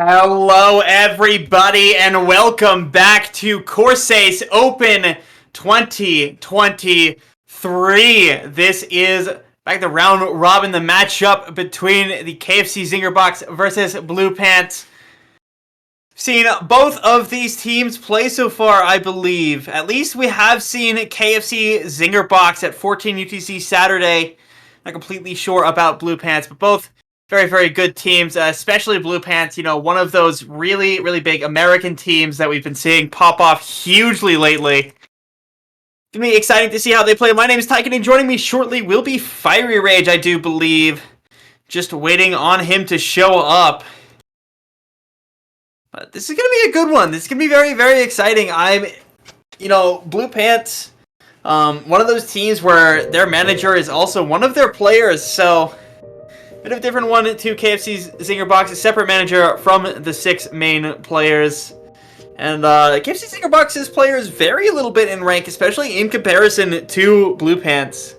Hello, everybody, and welcome back to Corsace Open 2023. This is back to round robin, the matchup between the KFC Zinger Box versus Blue Pants. Seen both of these teams play so far, I believe. At least we have seen KFC Zinger Box at 14 UTC Saturday. Not completely sure about Blue Pants, but both very, very good teams, especially Blue Pants, one of those really, really big American teams that we've been seeing pop off hugely lately. It's going to be exciting to see how they play. My name is Tyken, and joining me shortly will be Fiery Rage, I do believe. Just waiting on him to show up. But this is going to be a good one. This is going to be very, very exciting. Blue Pants, one of those teams where their manager is also one of their players, so bit of a different one to KFC's Zinger Box, a separate manager from the 6 main players. And KFC Zinger Box's players vary a little bit in rank, especially in comparison to Blue Pants.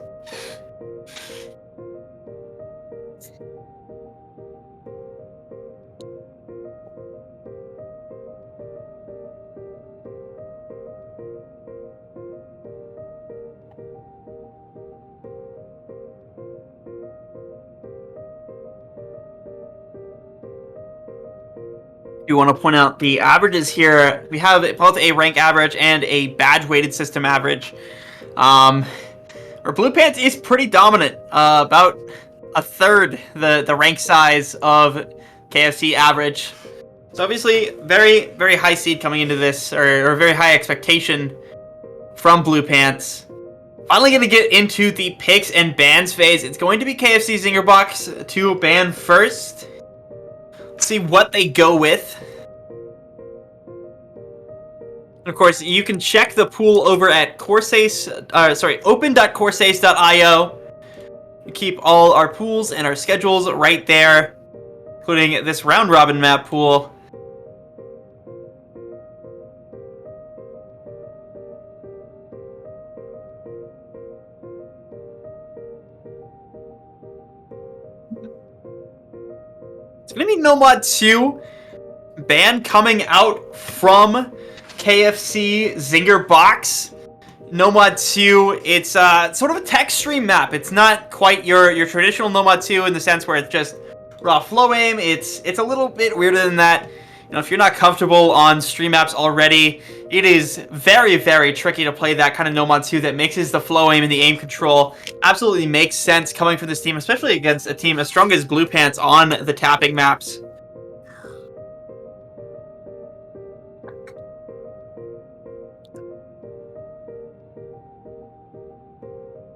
You want to point out the averages here. We have both a rank average and a badge weighted system average. Where Blue Pants is pretty dominant, about a third the rank size of KFC average. So obviously very, very high seed coming into this, or very high expectation from Blue Pants. Finally going to get into the picks and bans phase. It's going to be KFC Zinger Box to ban first. See what they go with. And of course, you can check the pool over at open.corsace.io. We keep all our pools and our schedules right there, including this round robin map pool. It's going to be Nomad 2 ban coming out from KFC Zinger Box. Nomad 2, it's sort of a tech stream map. It's not quite your traditional Nomad 2 in the sense where it's just raw flow aim. It's a little bit weirder than that. If you're not comfortable on stream maps already, it is very, very tricky to play that kind of Nomad 2 that mixes the flow aim and the aim control. Absolutely makes sense coming from this team, especially against a team as strong as Blue Pants on the tapping maps.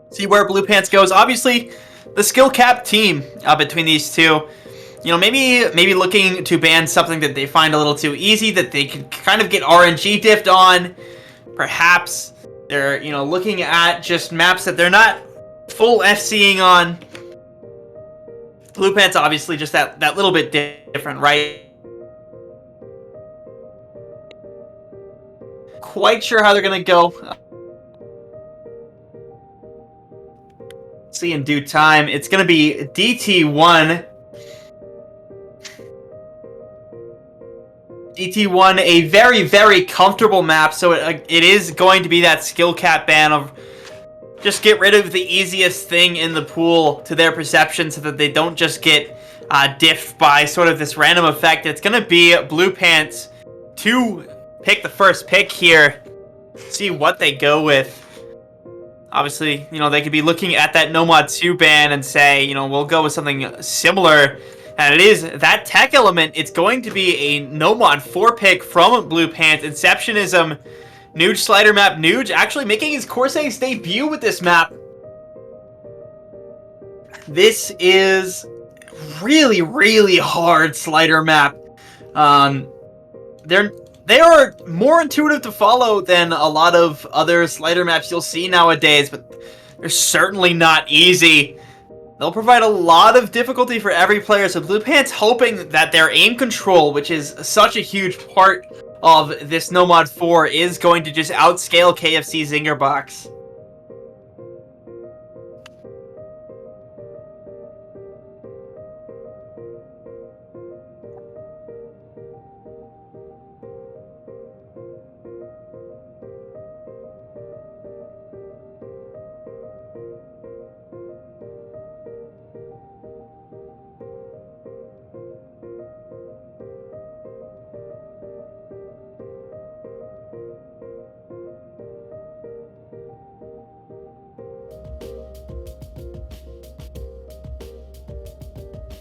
See where Blue Pants goes. Obviously, the skill cap team between these two. Maybe looking to ban something that they find a little too easy, that they can kind of get RNG diffed on. Perhaps they're, looking at just maps that they're not full FCing on. Blue Pants, obviously, just that little bit different, right? Quite sure how they're going to go. See in due time. It's going to be DT1. DT1, a very, very comfortable map, so it is going to be that skill cap ban of just get rid of the easiest thing in the pool to their perception so that they don't just get diffed by sort of this random effect. It's going to be Blue Pants to pick the first pick here. See what they go with. Obviously, they could be looking at that Nomad 2 ban and say, we'll go with something similar. And it is that tech element. It's going to be a Nomad 4 pick from Blue Pants. Inceptionism, Nuge slider map. Nuge actually making his Corsace debut with this map. This is really, really hard slider map. They are more intuitive to follow than a lot of other slider maps you'll see nowadays, but they're certainly not easy. They'll provide a lot of difficulty for every player, so Blue Pants hoping that their aim control, which is such a huge part of this Nomad 4, is going to just outscale KFC Zinger Box.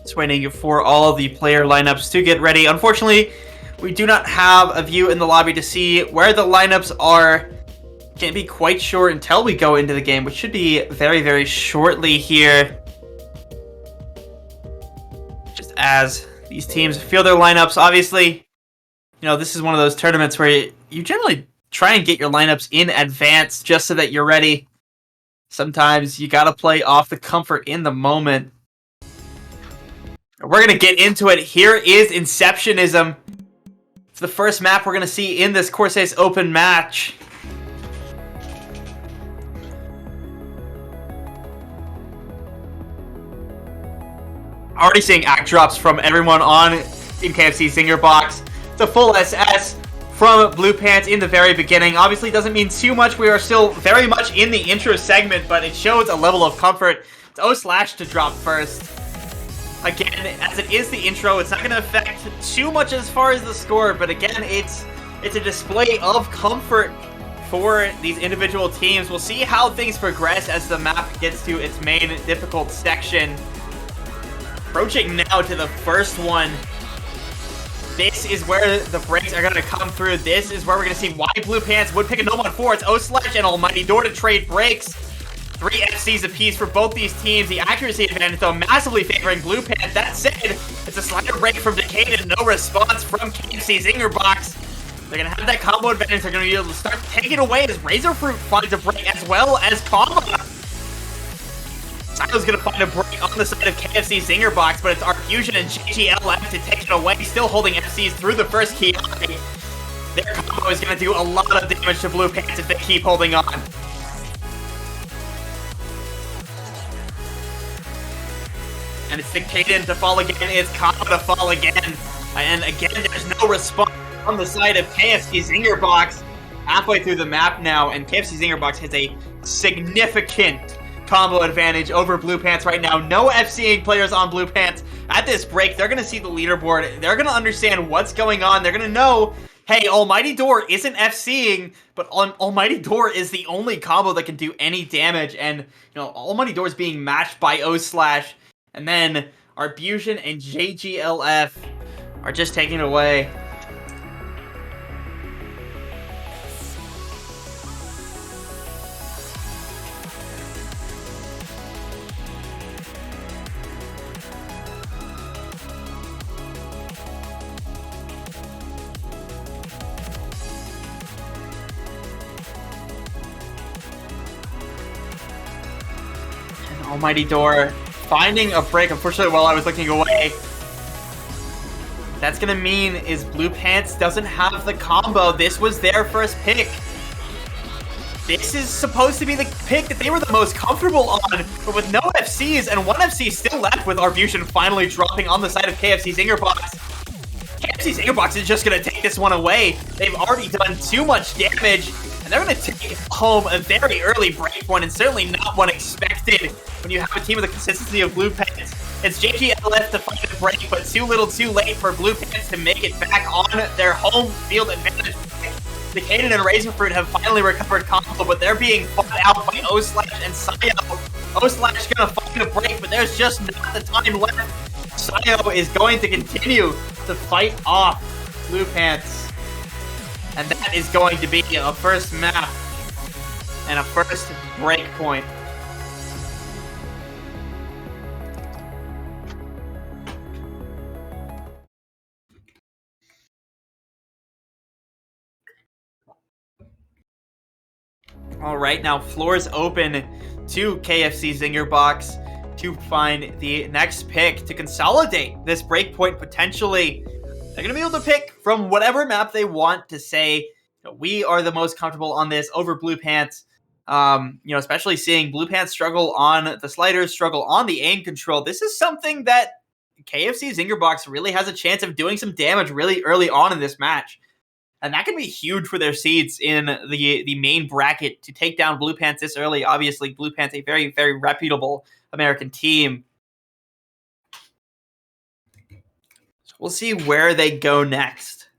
Just waiting for all the player lineups to get ready. Unfortunately, we do not have a view in the lobby to see where the lineups are. Can't be quite sure until we go into the game, which should be very, very shortly here. Just as these teams field their lineups, obviously, this is one of those tournaments where you generally try and get your lineups in advance just so that you're ready. Sometimes you gotta play off the comfort in the moment. We're gonna get into it. Here is Inceptionism. It's the first map we're gonna see in this Corsace Open match. Already seeing act drops from everyone on Team KFC Zinger box. The full SS from Blue Pants in the very beginning. Obviously doesn't mean too much. We are still very much in the intro segment, but it shows a level of comfort. It's O/Slash to drop first. Again, as it is the intro, it's not going to affect too much as far as the score, but again, it's a display of comfort for these individual teams. We'll see how things progress as the map gets to its main difficult section. Approaching now to the first one. This is where the breaks are going to come through. This is where we're going to see why Blue Pants would pick a Gnome on 4. It's O/Slash and Almighty Door to trade breaks. 3 FCs apiece for both these teams. The accuracy advantage, though, massively favoring Blue Pants. That said, it's a slider break from Decade and no response from KFC Zinger box. They're going to have that combo advantage. They're going to be able to start taking away as Razorfruit finds a break as well as Combo. Silo's going to find a break on the side of KFC Zinger box, but it's our Fusion and JGLF to take it away. Still holding FCs through the first key. Their combo is going to do a lot of damage to Blue Pants if they keep holding on. And it's Caden to fall again, it's Combo to fall again. And again, there's no response on the side of KFC Zinger box. Halfway through the map now, and KFC Zinger box has a significant combo advantage over Blue Pants right now. No FCing players on Blue Pants. At this break, they're going to see the leaderboard. They're going to understand what's going on. They're going to know, hey, Almighty Door isn't FCing, but Almighty Door is the only combo that can do any damage. And, Almighty Door is being matched by O/Slash. And then Arbusion and JGLF are just taking it away. And Almighty Door finding a break, unfortunately, while I was looking away. That's gonna mean is Blue Pants doesn't have the combo. This was their first pick. This is supposed to be the pick that they were the most comfortable on, but with no FCs and 1 FC still left with Arbusion finally dropping on the side of KFC Zinger box. KFC Zinger box is just gonna take this one away. They've already done too much damage, and they're gonna take home a very early break one, and certainly not one expected when you have a team with the consistency of Blue Pants. It's JGLF to find a break, but too little too late for Blue Pants to make it back on their home field advantage. The Caden and Razorfruit have finally recovered combo, but they're being fought out by O/Slash and Sayo. O/Slash gonna find a break, but there's just not the time left. Sayo is going to continue to fight off Blue Pants. And that is going to be a first map and a first break point. All right, now floors open to KFC Zinger box to find the next pick to consolidate this breakpoint potentially. They're going to be able to pick from whatever map they want to say, we are the most comfortable on this over Blue Pants. Especially seeing Blue Pants struggle on the sliders, struggle on the aim control. This is something that KFC Zinger box really has a chance of doing some damage really early on in this match. And that can be huge for their seeds in the main bracket to take down Blue Pants this early. Obviously, Blue Pants, a very, very reputable American team. So we'll see where they go next.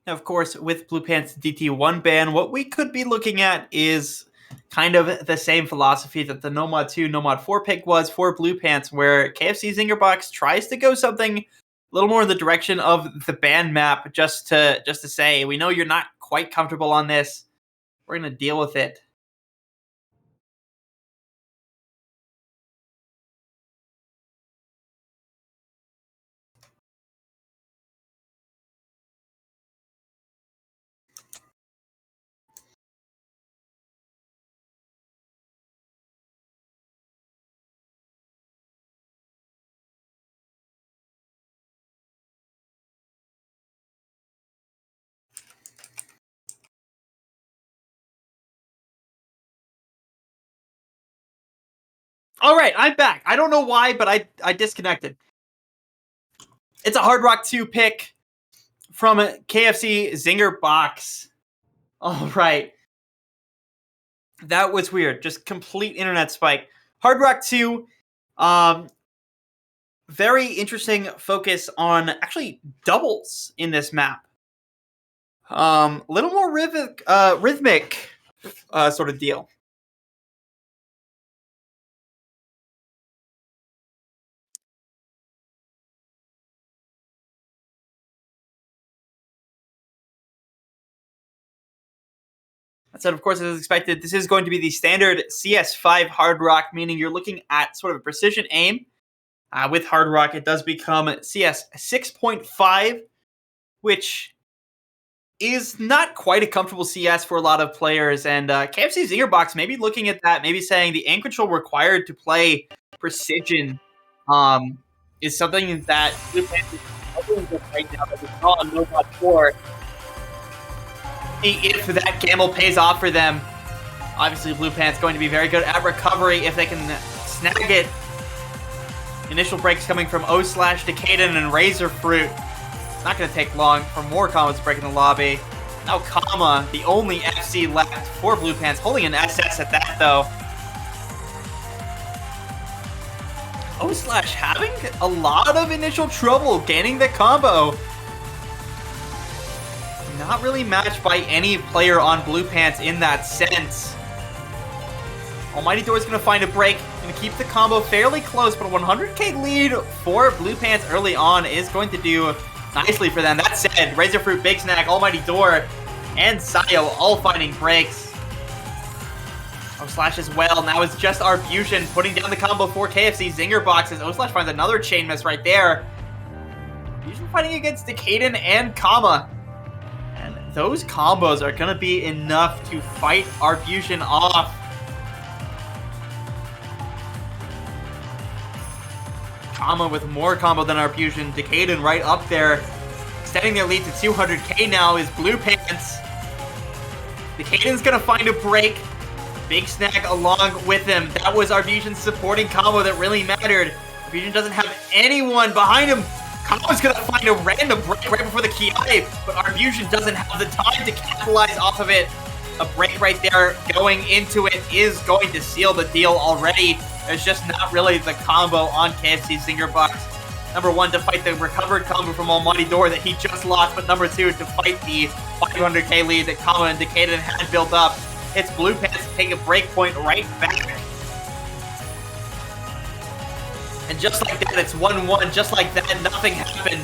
Now, of course, with Blue Pants DT1 ban, what we could be looking at is kind of the same philosophy that the Nomad 2, Nomad 4 pick was for Blue Pants, where KFC Zinger Box tries to go something a little more in the direction of the ban map, just to say, we know you're not quite comfortable on this. We're going to deal with it. All right, I'm back. I don't know why, but I disconnected. It's a Hard Rock 2 pick from KFC Zinger Box. All right. That was weird. Just complete internet spike. Hard Rock 2, very interesting focus on actually doubles in this map. A little more rhythmic sort of deal. That said, of course, as expected, this is going to be the standard CS5 Hard Rock, meaning you're looking at sort of a precision aim. With Hard Rock, it does become CS 6.5, which is not quite a comfortable CS for a lot of players. And KFC Zinger Box maybe looking at that, maybe saying the aim control required to play precision is something that Blue Pants is struggling with right now that we saw on Nomad 4. If that gamble pays off for them, obviously Blue Pants going to be very good at recovery if they can snag it. Initial breaks coming from O/Decaden and Razor Fruit. It's not going to take long for more combos to break in the lobby. Now Kama, the only FC left for Blue Pants, holding an SS at that though. O/ having a lot of initial trouble gaining the combo. Not really matched by any player on Blue Pants in that sense. Almighty Door is going to find a break, going to keep the combo fairly close, but a 100k lead for Blue Pants early on is going to do nicely for them. That said, Razor Fruit, Big Snack, Almighty Door, and Sayo all finding breaks. O/ as well. Now it's just Arbusion putting down the combo for KFC Zinger Boxes. O/ finds another chain miss right there. Arbusion fighting against Decaden and Kama. And those combos are going to be enough to fight Arbusion off. Kama with more combo than Arbusion. Decaden right up there. Extending their lead to 200k now is Blue Pants. Decaden's going to find a break. Big Snack along with him. That was Arbusion's supporting combo that really mattered. Arbusion doesn't have anyone behind him. Kama's going to find a random break right before the Ki, but Arbusion doesn't have the time to capitalize off of it. A break right there going into it is going to seal the deal already. There's just not really the combo on KFC Zinger Box. Number one, to fight the recovered combo from Almighty Door that he just lost, but number two, to fight the 500k lead that Kama and Decaden had built up. It's Blue Pants to take a break point right back. And just like that, it's 1-1. Just like that, nothing happened.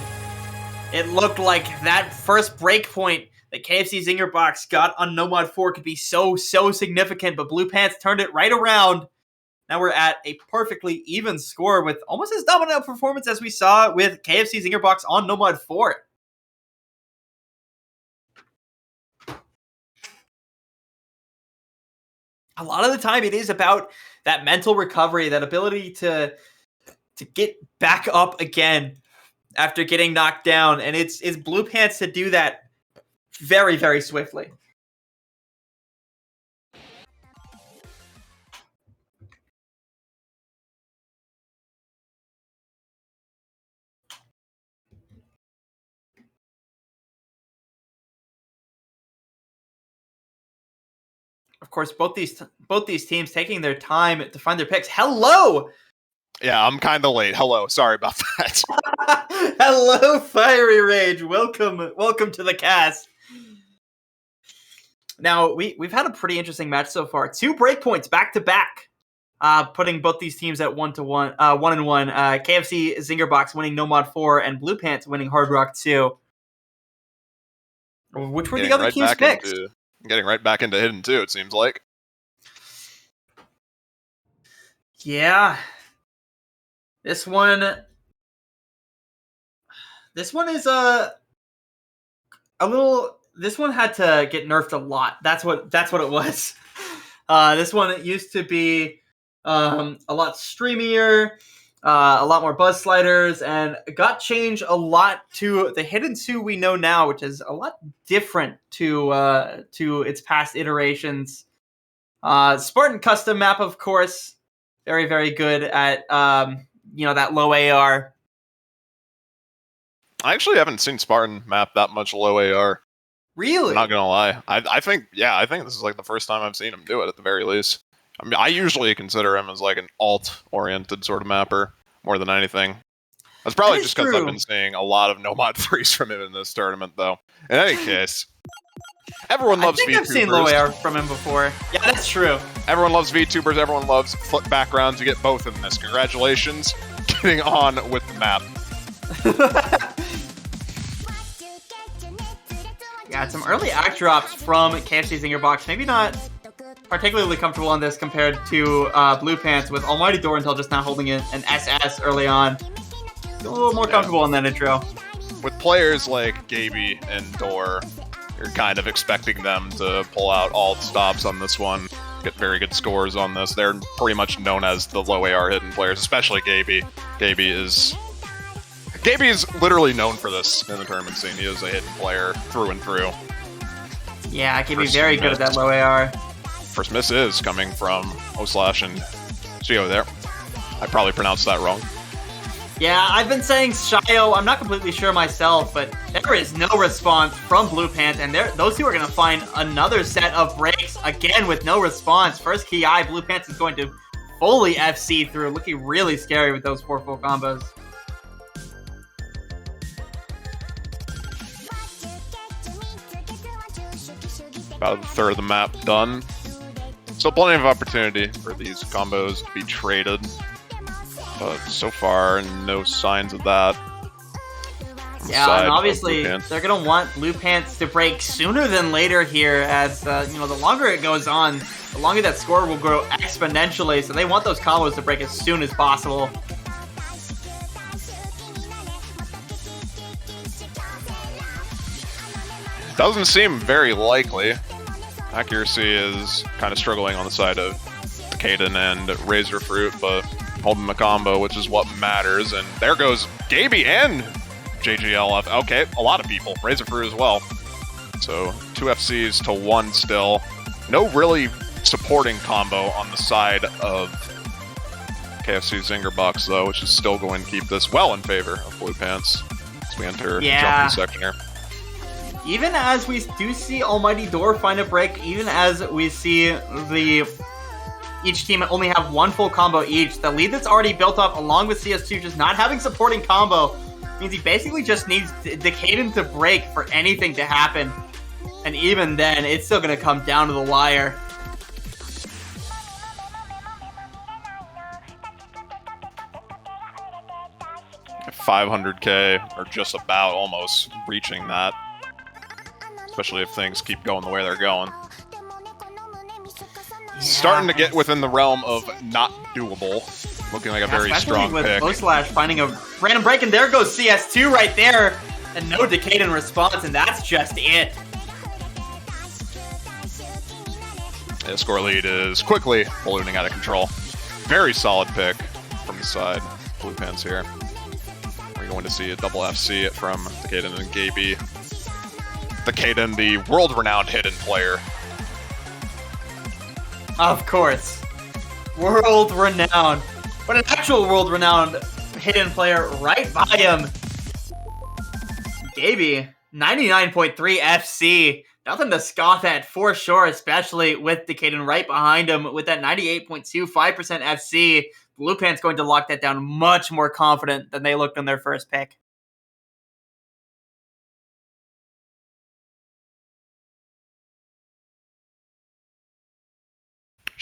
It looked like that first break point that KFC Zinger Box got on Nomad 4 could be so significant, but Blue Pants turned it right around. Now we're at a perfectly even score with almost as dominant a performance as we saw with KFC Zinger Box on Nomad 4. A lot of the time it is about that mental recovery, that ability to get back up again after getting knocked down, and it's Blue Pants to do that very swiftly. Of course, both these teams taking their time to find their picks. Hello! Yeah, I'm kind of late. Hello, sorry about that. Hello, Fiery Rage. Welcome to the cast. Now, we've had a pretty interesting match so far. 2 breakpoints back-to-back. Putting both these teams at 1-1, 1-1. KFC Zinger Box winning No Mod 4 and Blue Pants winning Hard Rock 2. Which were the other teams' picks? Getting right back into Hidden 2, it seems like. Yeah. This one is a little. This one had to get nerfed a lot. That's what it was. This one used to be a lot streamier, a lot more buzz sliders, and got changed a lot to the Hidden 2 we know now, which is a lot different to its past iterations. Spartan custom map, of course, very, very good at that low AR. I actually haven't seen Spartan map that much low AR. Really? I'm not gonna lie. I think this is like the first time I've seen him do it at the very least. I mean, I usually consider him as like an alt-oriented sort of mapper more than anything. That's probably just because I've been seeing a lot of No Mod 3s from him in this tournament, though. In any case, everyone loves VTubers. I think I've seen low AR from him before. Yeah, that's true. Everyone loves VTubers. Everyone loves flip backgrounds. You get both in this. Congratulations. Getting on with the map. Yeah, some early act drops from KFC Zinger Box. Maybe not particularly comfortable on this compared to Blue Pants, with Almighty Door until just now holding an SS early on. A little more comfortable on that intro. With players like Gaby and Door, you're kind of expecting them to pull out alt stops on this one, get very good scores on this. They're pretty much known as the low AR hidden players, especially Gaby. Gaby is literally known for this in the tournament scene. He is a hidden player through and through. Yeah, Gaby very good at that low AR. First miss is coming from O/Slash and Shio there. I probably pronounced that wrong. Yeah, I've been saying Shio. I'm not completely sure myself, but there is no response from Blue Pants, and those two are going to find another set of breaks, again with no response. First Ki, Blue Pants is going to fully FC through, looking really scary with those 4 full combos. About a third of the map done. So plenty of opportunity for these combos to be traded. But so far, no signs of that. Yeah, and obviously they're going to want Blue Pants to break sooner than later here, as the longer it goes on, the longer that score will grow exponentially. So they want those combos to break as soon as possible. Doesn't seem very likely. Accuracy is kind of struggling on the side of Kaden and Razor Fruit, but holding the combo, which is what matters. And there goes Gaby and JGLF. Okay, a lot of people. Razor Fruit as well. So 2 FCs to 1 still. No really supporting combo on the side of KFC Zinger Box, though, which is still going to keep this well in favor of Blue Pants as we enter jumping section here. Even as we do see Almighty Door find a break, even as we see each team only have 1 full combo each, the lead that's already built up along with CS2 just not having supporting combo means he basically just needs the Kaden to break for anything to happen. And even then, it's still going to come down to the wire. $500K, or just about almost reaching that. Especially if things keep going the way they're going. Yeah. Starting to get within the realm of not doable. Looking like a very strong pick. Especially with O/Slash finding a random break, and there goes CS2 right there. And no Decade in response, and that's just it. The score lead is quickly ballooning out of control. Very solid pick from the side. Blue Pants here. We're going to see a double FC from Decade and Gaby. The Kaden, the world-renowned hidden player. Of course. World-renowned. But an actual world-renowned hidden player right by him. Gaby, 99.3 FC. Nothing to scoff at for sure, especially with the Kaden right behind him with that 98.25% FC. Blue Pants going to lock that down much more confident than they looked on their first pick.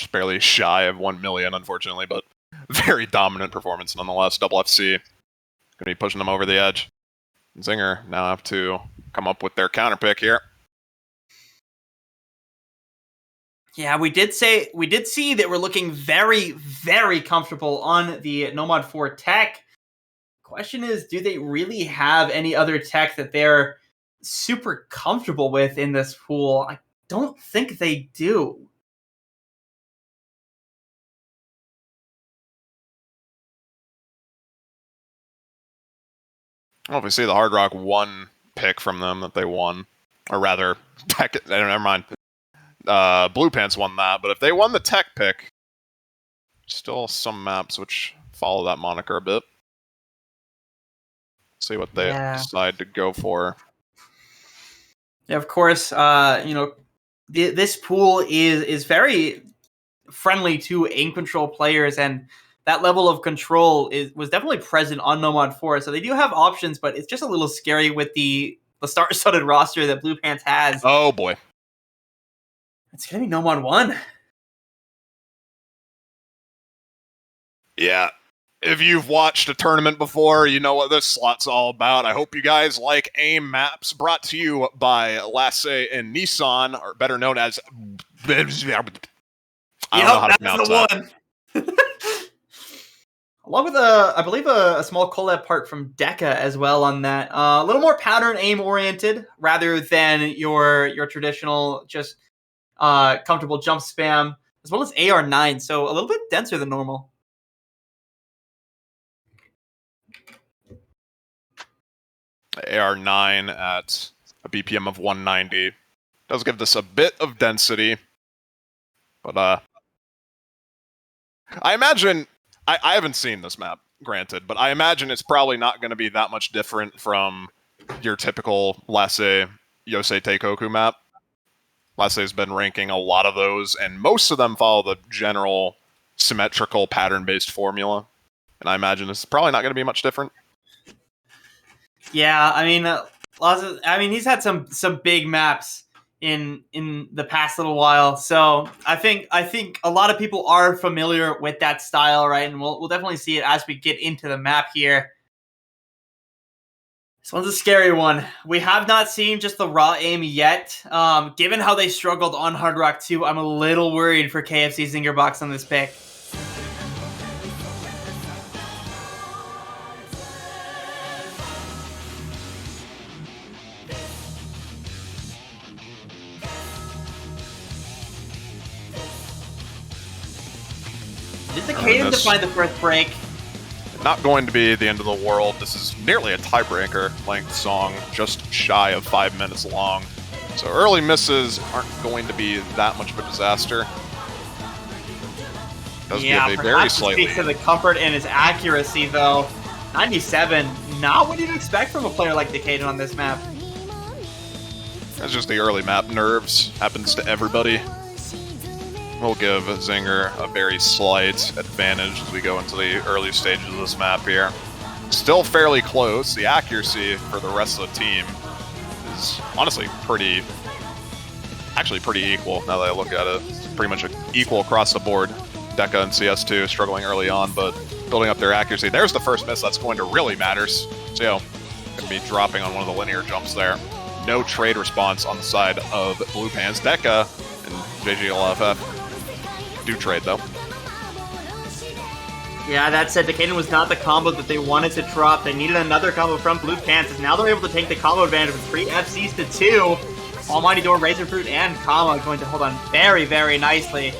just barely shy of 1 million, unfortunately, but very dominant performance nonetheless. Double FC going to be pushing them over the edge. Zinger now have to come up with their counter pick here. Yeah, we did see that we're looking very, very comfortable on the Nomad 4 tech. Question is, do they really have any other tech that they're super comfortable with in this pool? I don't think they do. Well, if we see the Hard Rock 1 pick from them that they won, or rather, never mind. Blue Pants won that, but if they won the tech pick, still some maps which follow that moniker a bit. See what they decide to go for. Yeah, of course, this pool is very friendly to aim control players, and that level of control was definitely present on Nomad 4. So they do have options, but it's just a little scary with the star-studded roster that Blue Pants has. Oh boy. It's going to be Nomad 1. Yeah. If you've watched a tournament before, you know what this slot's all about. I hope you guys like AIM maps, brought to you by Lasse and Nissan, or better known as... I don't know how to pronounce that. One. Along with, I believe, a small collab part from Deca as well on that. A little more pattern aim-oriented, rather than your traditional just... comfortable jump spam, as well as AR9, so a little bit denser than normal. AR9 at a BPM of 190 does give this a bit of density, but I imagine, I haven't seen this map, granted, but I imagine it's probably not going to be that much different from your typical Lasse Yosei Teikoku map. Lasse's been ranking a lot of those, and most of them follow the general symmetrical pattern-based formula. And I imagine this is probably not going to be much different. Yeah, I mean, he's had some big maps in the past little while, so I think a lot of people are familiar with that style, right? And we'll definitely see it as we get into the map here. This one's a scary one. We have not seen just the raw aim yet. Given how they struggled on Hard Rock 2, I'm a little worried for KFC Zinger Box on this pick. Did the Kaden to find the first break? Not going to be the end of the world. This is nearly a tiebreaker length song, just shy of 5 minutes long. So early misses aren't going to be that much of a disaster. Does give a very slightly. Speaks to the comfort and his accuracy, though. 97, not what you'd expect from a player like Decayden on this map. That's just the early map nerves. Happens to everybody. We'll give Zinger a very slight advantage as we go into the early stages of this map here. Still fairly close. The accuracy for the rest of the team is honestly pretty equal now that I look at it. It's pretty much equal across the board. Deca and CS2 struggling early on, but building up their accuracy. There's the first miss that's going to really matter. So, going to be dropping on one of the linear jumps there. No trade response on the side of Blue Pants. Deca and JGLFF do trade, though. Yeah, that said, Decayden was not the combo that they wanted to drop. They needed another combo from Blue Pants, as now they're able to take the combo advantage with 3 FCs to 2. Almighty Door, Razor Fruit, and Kama going to hold on very, very nicely.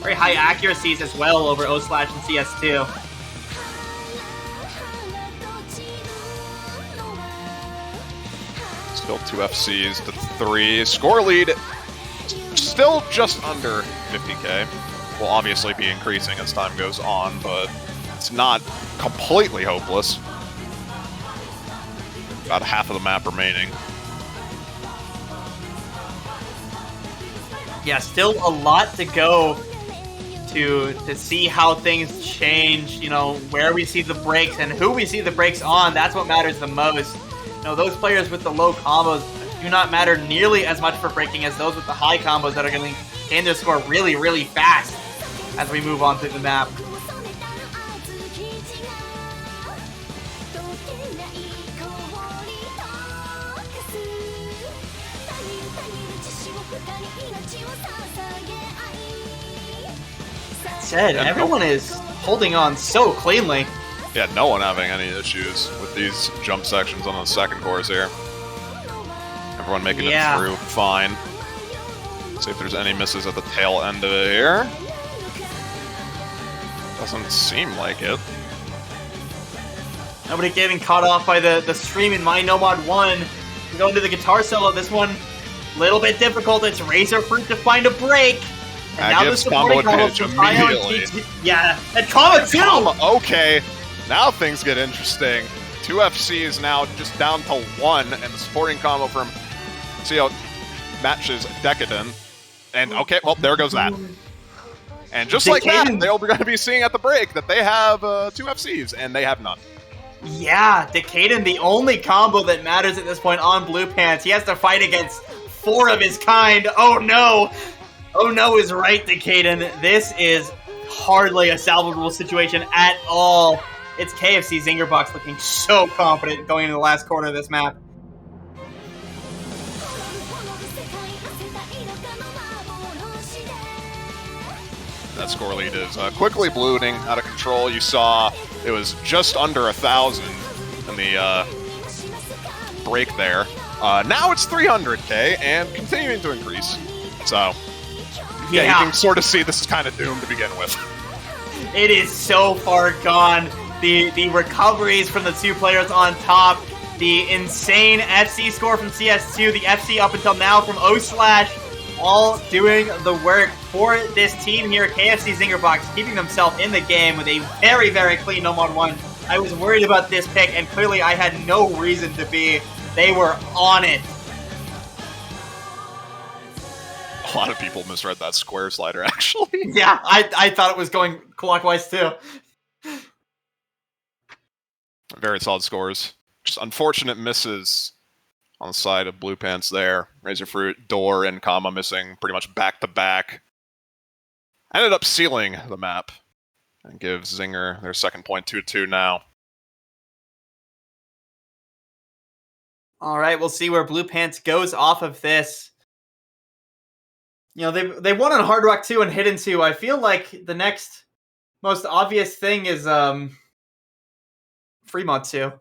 Very high accuracies as well over O/ and CS2. Still 2 FCs to 3. Score lead still just under 50k. Will obviously be increasing as time goes on, but it's not completely hopeless. About half of the map remaining. Yeah, still a lot to go to see how things change, you know, where we see the breaks and who we see the breaks on. That's what matters the most. You know, those players with the low combos do not matter nearly as much for breaking as those with the high combos that are going to gain their score really, really fast as we move on through the map. That said, everyone is holding on so cleanly. Yeah, no one having any issues with these jump sections on the second course here. Everyone making it through fine. See if there's any misses at the tail end of it here. Doesn't seem like it. Nobody getting caught off by the stream in My Nomad 1. We go into the guitar solo. This one, a little bit difficult. It's Razor Fruit to find a break. And now gives combo advantage immediately. Yeah, and combo too! Okay, now things get interesting. 2 FCs now just down to 1, and the supporting combo from CO matches Decadent. And okay, well, there goes that. And just like that, they're going to be seeing at the break that they have 2 FCs, and they have none. Yeah, Decadent, the only combo that matters at this point on Blue Pants. He has to fight against 4 of his kind. Oh no! Oh no is right, Decadent. This is hardly a salvageable situation at all. It's KFC Zinger Box looking so confident going into the last quarter of this map. That score lead is quickly ballooning out of control. You saw it was just under 1,000 in the break there. Now it's 300k and continuing to increase. So, yeah, you can sort of see this is kind of doomed to begin with. It is so far gone. The recoveries from the 2 players on top, the insane FC score from CS2, the FC up until now from O/Slash, all doing the work for this team here. KFC Zinger Box keeping themselves in the game with a very, very clean Nomad 1. I was worried about this pick, and clearly I had no reason to be. They were on it. A lot of people misread that square slider, actually. Yeah, I thought it was going clockwise too. Very solid scores. Just unfortunate misses on the side of Blue Pants there. Razor Fruit, Door, and Kama missing pretty much back-to-back. Ended up sealing the map and gives Zinger their second point 2-2 now. All right, we'll see where Blue Pants goes off of this. You know, they won on Hard Rock 2 and Hidden 2. I feel like the next most obvious thing is Fremont 2,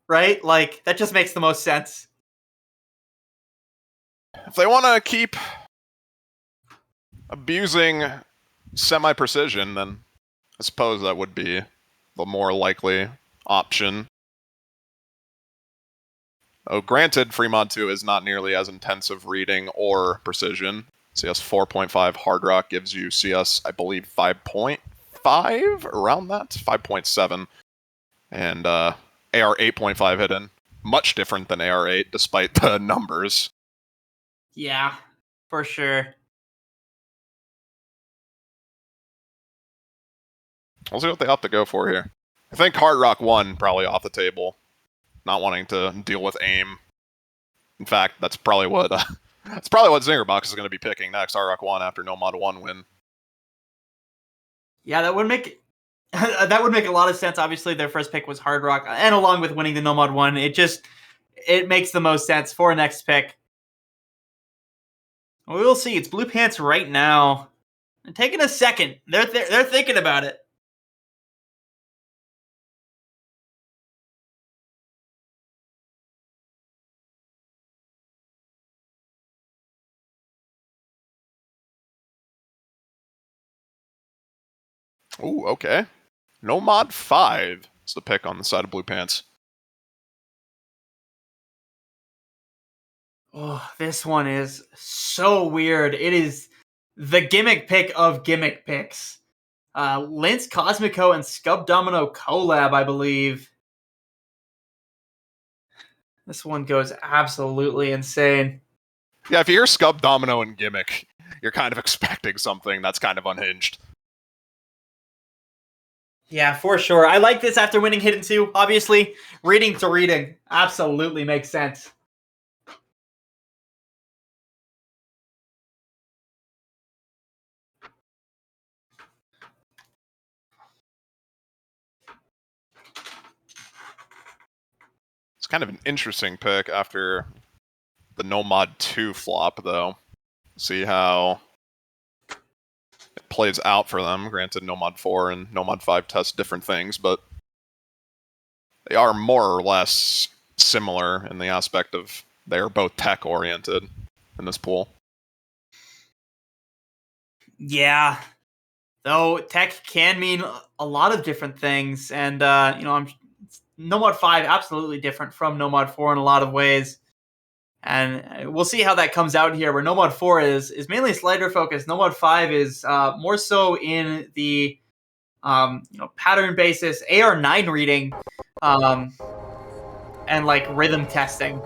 right? Like, that just makes the most sense. If they want to keep abusing semi-precision, then I suppose that would be the more likely option. Oh, granted, Fremont 2 is not nearly as intensive reading or precision. CS 4.5 Hard Rock gives you CS, I believe, 5.5? Around that? 5.7. And AR 8.5 hidden. Much different than AR 8, despite the numbers. Yeah, for sure. We'll see what they opt to go for here. I think Hard Rock 1 probably off the table. Not wanting to deal with aim. In fact, that's probably what Zinger Box is going to be picking next. Hard Rock 1 after Nomad 1 win. Yeah, that would make a lot of sense. Obviously, their first pick was Hard Rock, and along with winning the Nomad 1, it makes the most sense for next pick. We will see. It's Blue Pants right now. They're taking a second. They're thinking about it. Ooh, okay. Nomad 5 is the pick on the side of Blue Pants. Oh, this one is so weird. It is the gimmick pick of gimmick picks. Lince Cosmico and Scub Domino collab, I believe. This one goes absolutely insane. Yeah, if you hear Scub Domino and gimmick, you're kind of expecting something that's kind of unhinged. Yeah, for sure. I like this after winning Hidden 2. Obviously, reading to reading absolutely makes sense. kind of an interesting pick after the No Mod 2 flop, though. See how it plays out for them. Granted, No Mod 4 and No Mod 5 test different things, but they are more or less similar in the aspect of they are both tech-oriented in this pool. Yeah. Though tech can mean a lot of different things, and No Mod 5 absolutely different from No Mod 4 in a lot of ways. And we'll see how that comes out here, where No Mod 4 is mainly slider focused. No Mod 5 is more so in the pattern basis, AR9 reading, and like rhythm testing.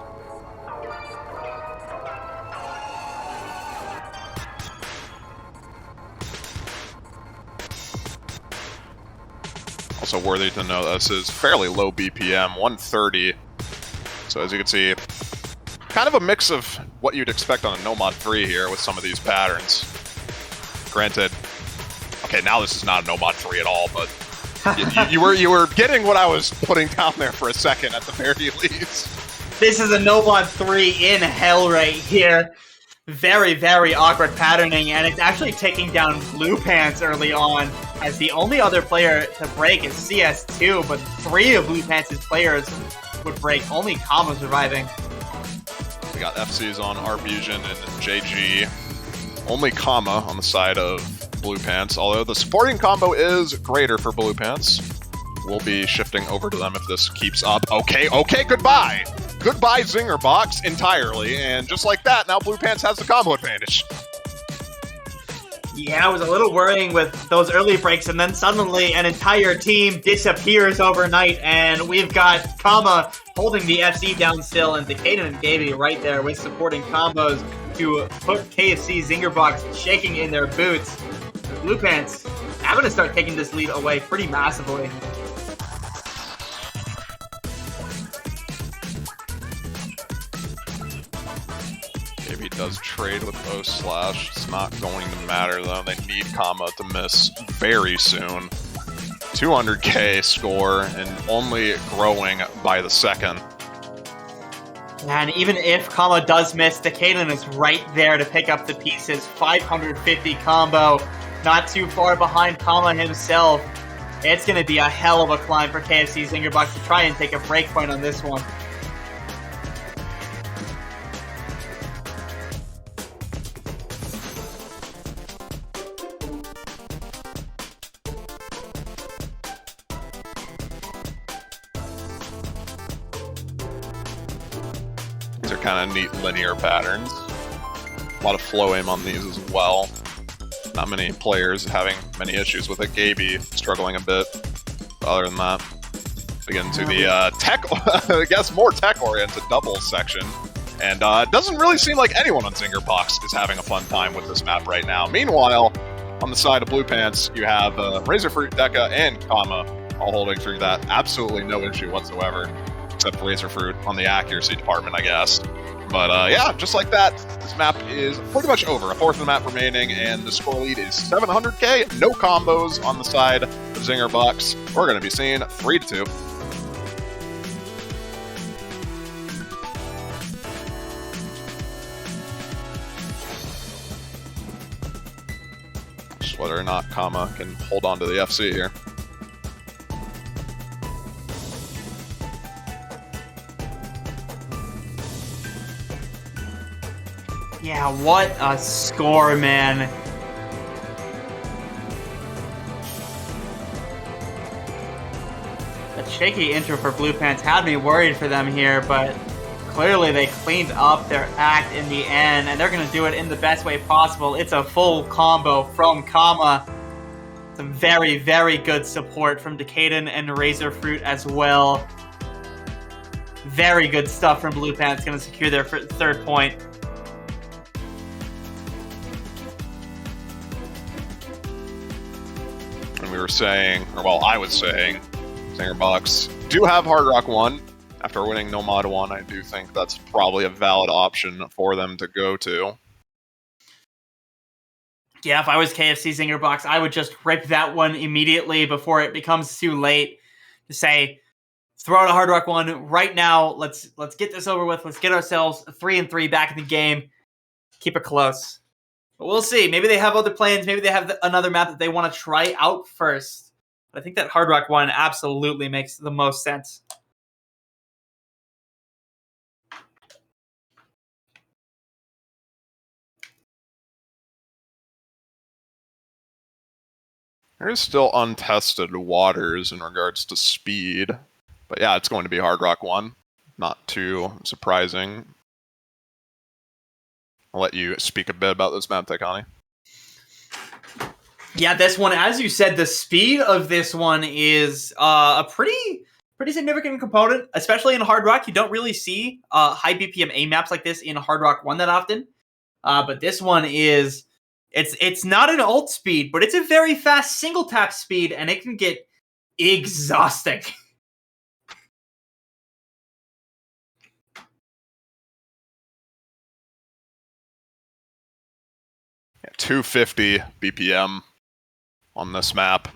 Also worthy to know, this is fairly low BPM, 130. So as you can see, kind of a mix of what you'd expect on a No Mod 3 here with some of these patterns. Granted, okay, now this is not a No Mod 3 at all, but you were getting what I was putting down there for a second at the very least. This is a No Mod 3 in hell right here. Very, very awkward patterning, and it's actually taking down Blue Pants early on, as the only other player to break is CS2, but 3 of Blue Pants' players would break, only Kama surviving. We got FCs on Arbusion and JG. Only Kama on the side of Blue Pants, although the supporting combo is greater for Blue Pants. We'll be shifting over to them if this keeps up. Okay, goodbye! Goodbye Zinger box entirely, and just like that, now Blue Pants has the combo advantage. Yeah, it was a little worrying with those early breaks, and then suddenly an entire team disappears overnight, and we've got Kama holding the FC down still, and Decaden and Gaby right there with supporting combos to put KFC Zinger box shaking in their boots. Blue Pants having to start taking this lead away pretty massively. Gaby does trade with O/. It's not going to matter though. They need Kama to miss very soon. 200k score and only growing by the second. And even if Kama does miss, Decaden is right there to pick up the pieces. 550 combo, not too far behind Kama himself. It's going to be a hell of a climb for KFC Zingerbox to try and take a break point on this one. These are kind of neat linear patterns. A lot of flow aim on these as well. Not many players having many issues with it. Gaby struggling a bit. But other than that, we get into the tech, I guess more tech-oriented doubles section. And it doesn't really seem like anyone on Zingerbox is having a fun time with this map right now. Meanwhile, on the side of Blue Pants, you have Razorfruit, Deca, and Kama all holding through that. Absolutely no issue whatsoever, except for Razorfruit on the accuracy department, I guess. But yeah, just like that, this map is pretty much over. A fourth of the map remaining, and the score lead is 700k. No combos on the side of Zingerbox. We're going to be seeing 3-2. Just whether or not Kama can hold on to the FC here. Yeah, what a score, man. The shaky intro for Blue Pants had me worried for them here, but clearly they cleaned up their act in the end, and they're going to do it in the best way possible. It's a full combo from Kama. Some very, very good support from Decaden and Razorfruit as well. Very good stuff from Blue Pants, going to secure their third point. We were saying, or well, I was saying, Zingerbox do have Hard Rock 1. After winning No Mod 1, I do think that's probably a valid option for them to go to. Yeah, if I was KFC Zingerbox, I would just rip that one immediately before it becomes too late to say, throw out a Hard Rock 1 right now. Let's get this over with. Let's get ourselves 3-3 back in the game. Keep it close. But we'll see. Maybe they have other plans. Maybe they have another map that they want to try out first. But I think that Hard Rock 1 absolutely makes the most sense. There's still untested waters in regards to speed. But yeah, it's going to be Hard Rock 1. Not too surprising. I'll let you speak a bit about this map, Taikani. Yeah, this one, as you said, the speed of this one is a pretty significant component, especially in Hard Rock. You don't really see high BPM A maps like this in Hard Rock 1 that often. But this one is... It's not an ult speed, but it's a very fast single tap speed, and it can get exhausting. Yeah, 250 BPM on this map.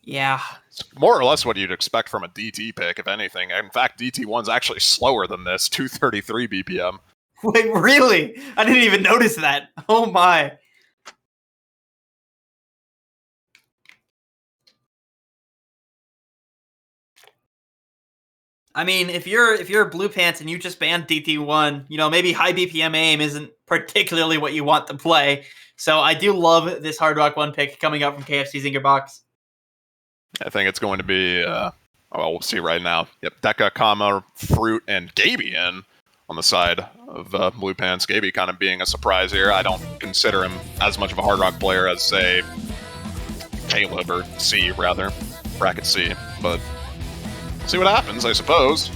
Yeah. It's more or less what you'd expect from a DT pick, if anything. In fact, DT1's actually slower than this, 233 BPM. Wait, really? I didn't even notice that. Oh my. I mean, if you're Blue Pants and you just banned DT1, maybe high BPM aim isn't particularly what you want to play. So I do love this Hard Rock 1 pick coming up from KFC ZINGER box. I think it's going to be, we'll see right now. Yep, Deca, comma, Fruit, and Gaby in on the side of Blue Pants. Gaby kind of being a surprise here. I don't consider him as much of a Hard Rock player as, say, Caleb, or C, rather. Bracket C. But see what happens, I suppose.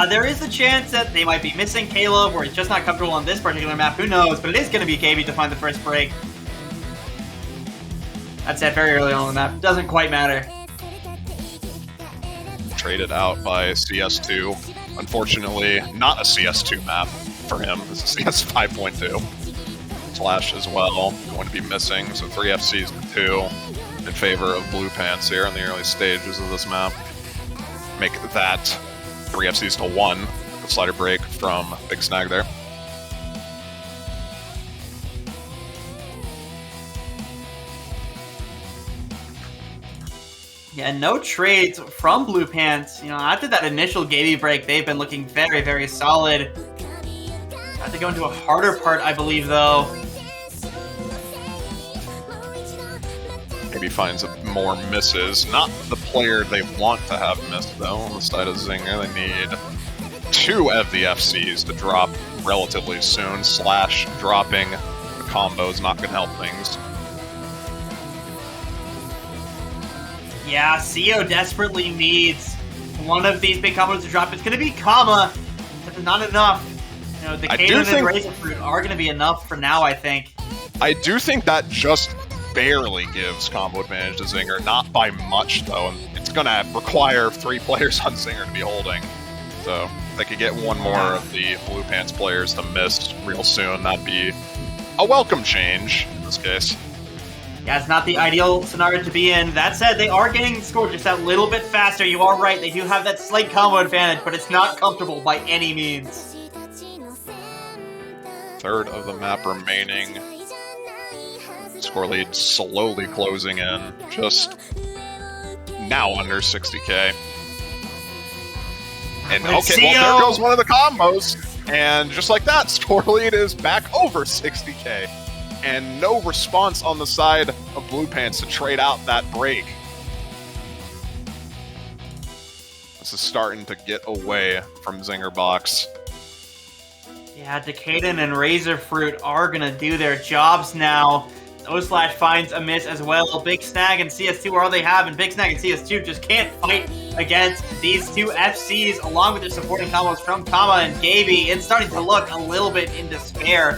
There is a chance that they might be missing Caleb, or he's just not comfortable on this particular map. Who knows? But it is going to be Gaby to find the first break. That's it, very early on the map. Doesn't quite matter. Traded out by CS2. Unfortunately, not a CS2 map for him. It's a CS 5.2. Slash as well, going to be missing. So 3 FCs to 2 in favor of Blue Pants here in the early stages of this map. Make that 3 FCs to 1. The slider break from Big Snag there. Yeah, no trades from Blue Pants. After that initial Gaby break, they've been looking very, very solid. Have to go into a harder part, I believe, though. Maybe finds more misses. Not the player they want to have missed, though. On the side of Zinger, they need 2 of the FCs to drop relatively soon. Slash dropping the combo is not going to help things. Yeah, CO desperately needs one of these big combos to drop. It's going to be Kama, but not enough. The Kaden and Razor Fruit are going to be enough for now, I think. I do think that just barely gives combo advantage to Zinger. Not by much, though. And it's going to require 3 players on Zinger to be holding. So if they could get one more of the Blue Pants players to miss real soon, that'd be a welcome change in this case. Yeah, it's not the ideal scenario to be in. That said, they are getting scored just that little bit faster. You are right. They do have that slight combo advantage, but it's not comfortable by any means. Third of the map remaining. Score lead slowly closing in. Just now under 60k. And okay, well, there goes one of the combos. And just like that, score lead is back over 60k. And no response on the side of Blue Pants to trade out that break. This is starting to get away from Zinger Box. Yeah, Decaden and Razor Fruit are going to do their jobs now. O-Slash finds a miss as well. Big Snag and CS2 are all they have, and Big Snag and CS2 just can't fight against these 2 FCs, along with their supporting combos from Kama and Gaby. It's starting to look a little bit in despair.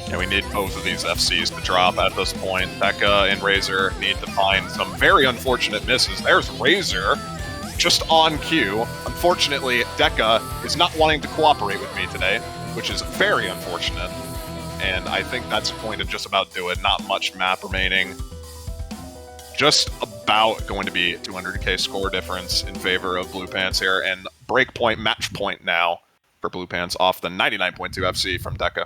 Yeah, we need both of these FCs to drop at this point. Becca and Razor need to find some very unfortunate misses. There's Razor, just on cue. Unfortunately, Deca is not wanting to cooperate with me today, which is very unfortunate. And I think that's going to just about do it. Not much map remaining. just about going to be 200k score difference in favor of Blue Pants here, and breakpoint match point now for Blue Pants off the 99.2 FC from Deca.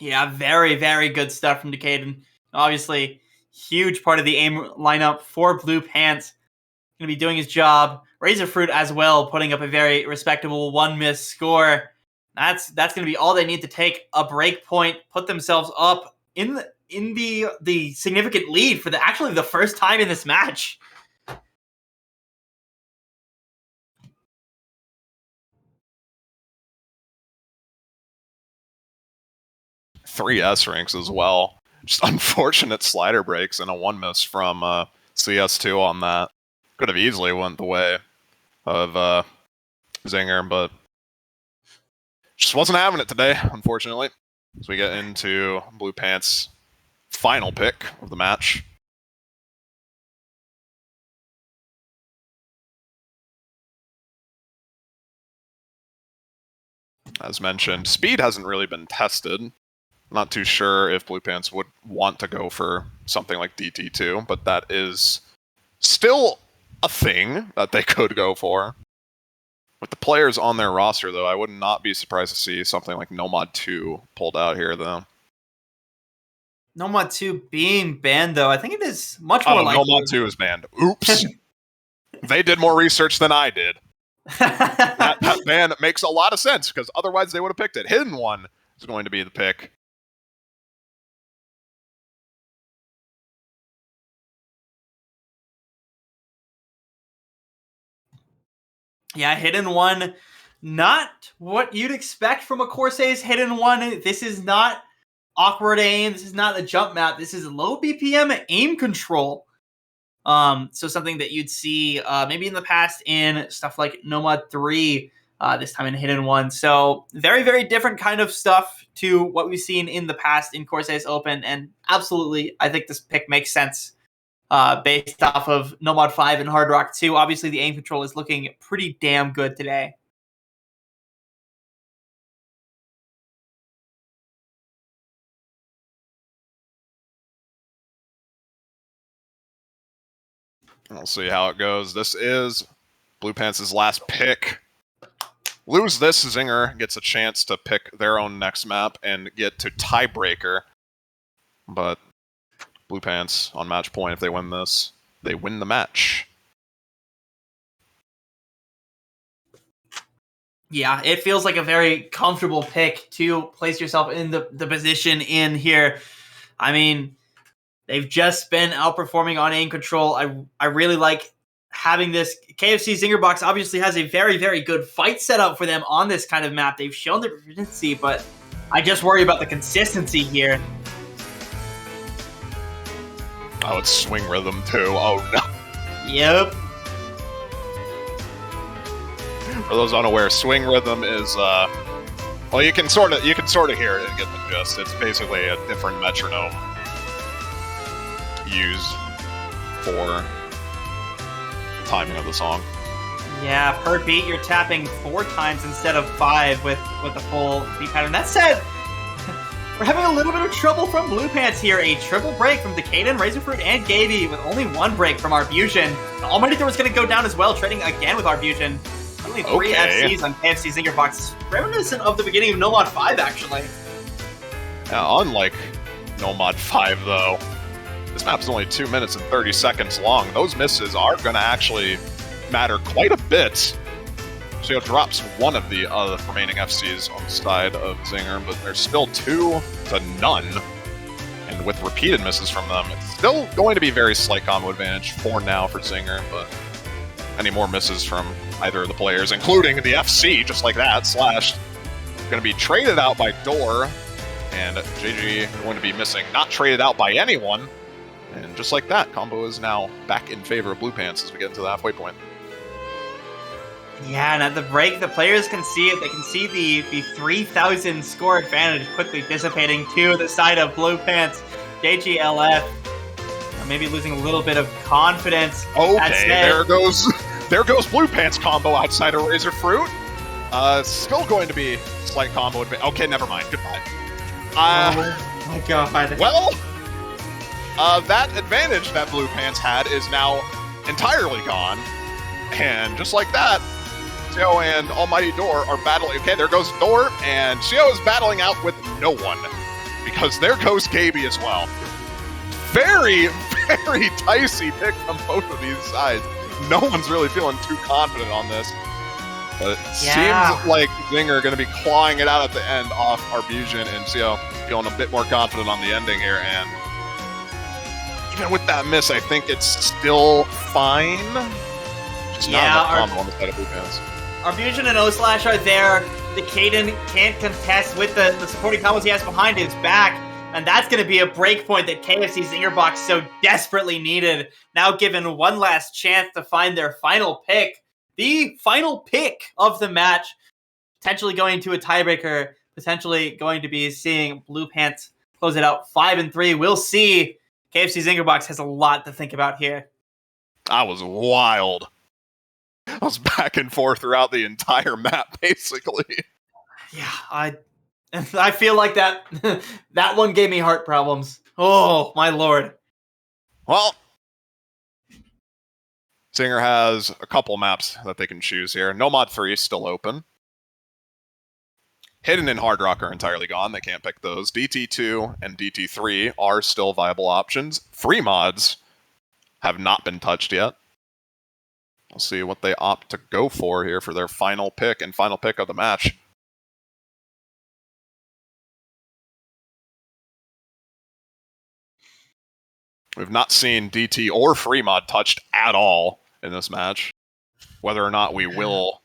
Yeah, very, very good stuff from Decaden. Obviously, huge part of the aim lineup for Blue Pants. Going to be doing his job. Razorfruit as well, putting up a very respectable 1 miss score. That's going to be all they need to take a break point, put themselves up in the significant lead for the first time in this match. Three S ranks as well. Just unfortunate slider breaks and a 1 miss from CS2 on that. Could have easily went the way of Zinger, but just wasn't having it today, unfortunately. As we get into Blue Pants' final pick of the match. As mentioned, speed hasn't really been tested. Not too sure if Blue Pants would want to go for something like DT2, but that is still a thing that they could go for. With the players on their roster, though, I would not be surprised to see something like Nomad 2 pulled out here, though. Nomad 2 being banned, though, I think it is much more likely. Nomad 2 is banned. Oops. They did more research than I did. that ban makes a lot of sense, because otherwise they would have picked it. Hidden One is going to be the pick. Yeah, Hidden One, not what you'd expect from a Corsace Hidden One. This is not awkward aim. This is not a jump map. This is low BPM aim control. So something that you'd see maybe in the past in stuff like Nomad 3, this time in Hidden One. So very, very different kind of stuff to what we've seen in the past in Corsace Open. And absolutely, I think this pick makes sense. Based off of Nomad 5 and Hard Rock 2. Obviously, the aim control is looking pretty damn good today. We'll see how it goes. This is Blue Pants' last pick. Lose this, Zinger gets a chance to pick their own next map and get to Tiebreaker. But Blue Pants on match point, if they win this, they win the match. Yeah, it feels like a very comfortable pick to place yourself in the position in here. I mean, they've just been outperforming on aim control. I really like having this. KFC Zinger Box obviously has a very, very good fight setup for them on this kind of map. They've shown their proficiency, but I just worry about the consistency here. Oh, it's swing rhythm too. Oh no. Yep. For those unaware, swing rhythm is well, you can sort of hear it and get the gist. It's basically a different metronome used for timing of the song. Yeah, per beat you're tapping 4 times instead of 5 with the full beat pattern. That said, we're having a little bit of trouble from Blue Pants here. A triple break from Decaden, Razorfruit, and Gaby with only 1 break from Arbusion. The Almighty Throw is going to go down as well, trading again with Arbusion. Only 3 FCs on KFC Zinger Box. Reminiscent of the beginning of Nomad 5, actually. Yeah, unlike Nomad 5, though, this map's only 2 minutes and 30 seconds long. Those misses are going to actually matter quite a bit. So it drops one of the remaining FCs on the side of Zinger, but there's still 2 to none. And with repeated misses from them, it's still going to be very slight combo advantage for now for Zinger, but any more misses from either of the players, including the FC, just like that, slashed, going to be traded out by Door, and JG going to be missing, not traded out by anyone. And just like that, combo is now back in favor of Blue Pants as we get into the halfway point. Yeah, and at the break, the players can see it. They can see the 3,000 score advantage quickly dissipating to the side of Blue Pants. JGLF maybe losing a little bit of confidence. Okay, there goes Blue Pants combo outside of Razorfruit. Still going to be slight combo advantage. Okay, never mind. Goodbye. Oh my god. Well, that advantage that Blue Pants had is now entirely gone. And just like that, Seo and Almighty Door are battling. Okay, there goes Door, and Seo is battling out with no one. Because there goes Gaby as well. Very, very dicey pick from both of these sides. No one's really feeling too confident on this. But it seems like Zinger are going to be clawing it out at the end off Arbusian, and Seo feeling a bit more confident on the ending here. And even with that miss, I think it's still fine. Just not enough combo on the side of Blue Pants. Arbusian and O-Slash are there. The Kaden can't contest with the supporting combos he has behind his back. And that's going to be a break point that KFC Zinger Box so desperately needed. Now given one last chance to find their final pick. The final pick of the match. Potentially going to a tiebreaker. Potentially going to be seeing Blue Pants close it out 5-3. We'll see. KFC Zinger Box has a lot to think about here. That was wild. I was back and forth throughout the entire map, basically. Yeah, I feel like that that one gave me heart problems. Oh, my lord. Well, Zinger has a couple maps that they can choose here. Nomad 3 is still open. Hidden and Hard Rock are entirely gone. They can't pick those. DT2 and DT3 are still viable options. Free mods have not been touched yet. We'll see what they opt to go for here for their final pick and final pick of the match. We've not seen DT or Free Mod touched at all in this match. Whether or not we will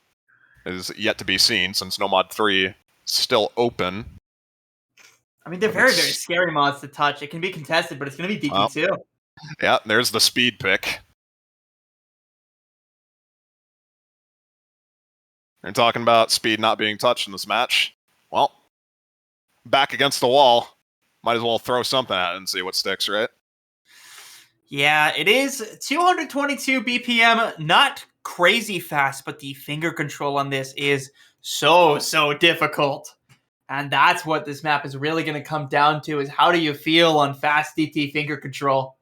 is yet to be seen, since Nomad 3 is still open. I mean, they're very, very scary mods to touch. It can be contested, but it's going to be DT2. Yeah, there's the speed pick. You're talking about speed not being touched in this match. Well, back against the wall. Might as well throw something at it and see what sticks, right? Yeah, it is 222 BPM. Not crazy fast, but the finger control on this is so difficult. And that's what this map is really going to come down to, is how do you feel on fast DT finger control?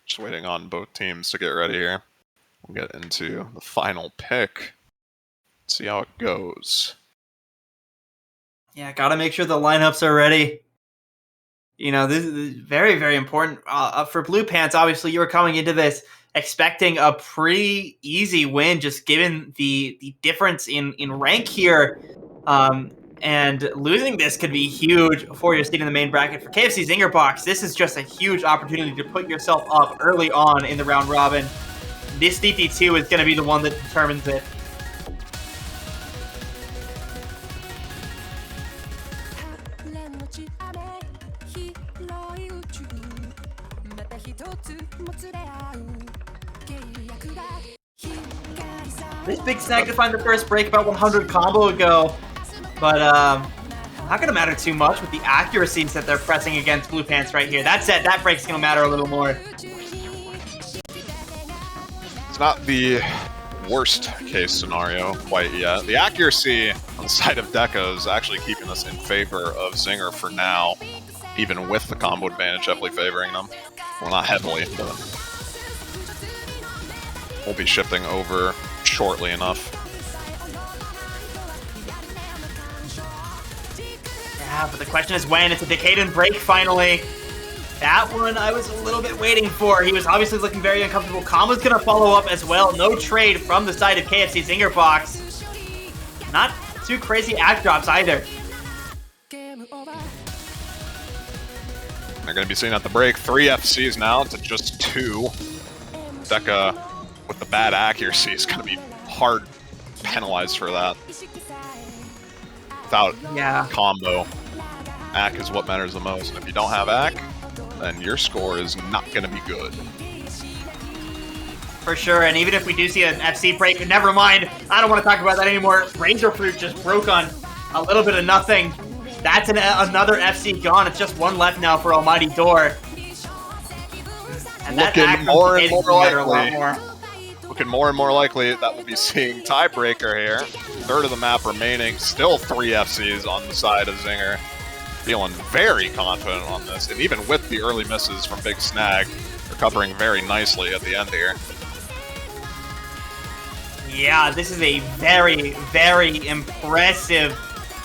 Just waiting on both teams to get ready here. We'll get into the final pick. See how it goes. Yeah, gotta make sure the lineups are ready. You know, this is very, very important. For Blue Pants, obviously, you were coming into this expecting a pretty easy win, just given the difference in rank here. And losing this could be huge for your seat in the main bracket. For KFC Zinger Box, this is just a huge opportunity to put yourself up early on in the round robin. This DT2 is going to be the one that determines it. This big snag to find the first break about 100 combo ago. But not going to matter too much with the accuracies that they're pressing against Blue Pants right here. That said, that break's going to matter a little more. It's not the worst case scenario quite yet. The accuracy on the side of Deca is actually keeping us in favor of Zinger for now, even with the combo advantage heavily favoring them. Well, not heavily, but we'll be shifting over shortly enough. Yeah, but the question is when. It's a Decaden break finally. That one I was a little bit waiting for. He was obviously looking very uncomfortable. Combo's going to follow up as well. No trade from the side of KFC Zinger Box. Not too crazy act drops either. They're going to be seeing at the break 3 FCs now to just 2. Deca, with the bad accuracy, is going to be hard penalized for that. Without combo. Ack is what matters the most. And if you don't have Ack, then your score is not going to be good. For sure, and even if we do see an FC break, never mind. I don't want to talk about that anymore. Razor Fruit just broke on a little bit of nothing. That's another FC gone. It's just one left now for Almighty Door. And that looking more and more a lot more. Looking more and more likely that we'll be seeing Tiebreaker here. Third of the map remaining. Still 3 FCs on the side of Zinger. Feeling very confident on this. And even with the early misses from Big Snag, recovering very nicely at the end here. Yeah, this is a very, very impressive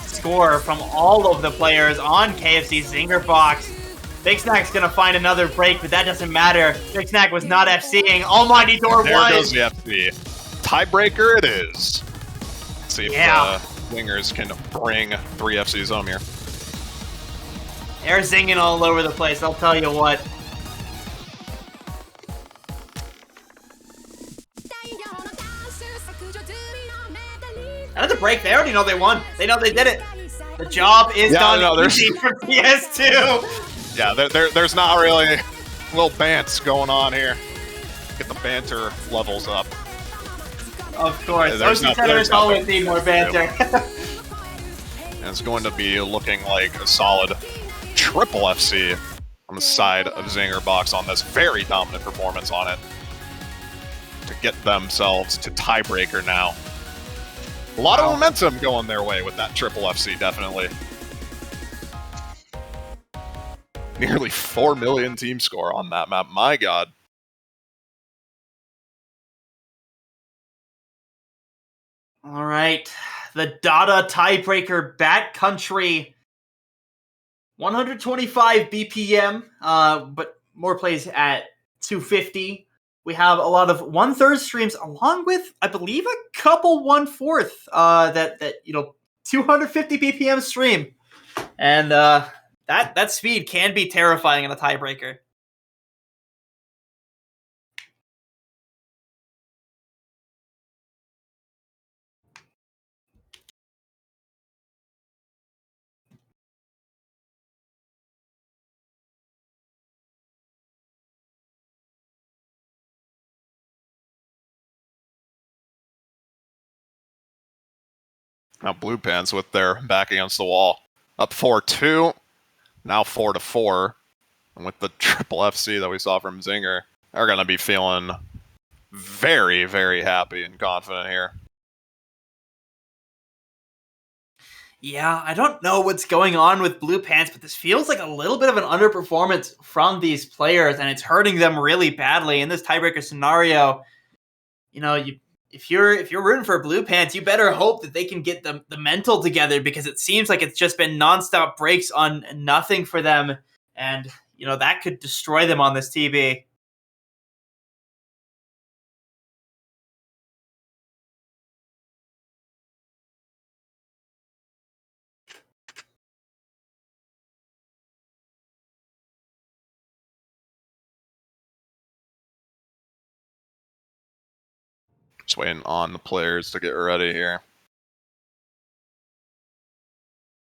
score from all of the players on KFC's Zinger box. Big Snack's gonna find another break, but that doesn't matter. Big Snack was not FCing. Almighty Door was. There goes the FC. Tiebreaker it is. Let's see if Zingers can bring 3 FCs home here. They're zinging all over the place, I'll tell you what. Another break. They already know they won. They know they did it. The job is done easy for PS2. Yeah, there's not really little bants going on here. Get the banter levels up. Of course. Those competitors always need more banter. And it's going to be looking like a solid triple FC on the side of Zinger box on this very dominant performance on it to get themselves to Tiebreaker now. A lot of momentum going their way with that triple FC, definitely. Nearly 4 million team score on that map. My God. All right. The Dada Tiebreaker Bat Country. 125 BPM, but more plays at 250. We have a lot of 1/3 streams, along with, I believe, a couple 1/4 that 250 BPM stream, and that speed can be terrifying in a tiebreaker. Now Blue Pants with their back against the wall. Up 4-2, now 4-4. And with the triple FC that we saw from Zinger, they're going to be feeling very, very happy and confident here. Yeah, I don't know what's going on with Blue Pants, but this feels like a little bit of an underperformance from these players, and it's hurting them really badly in this tiebreaker scenario. If you're rooting for Blue Pants, you better hope that they can get the mental together, because it seems like it's just been nonstop breaks on nothing for them, and that could destroy them on this TB. Just waiting on the players to get ready here.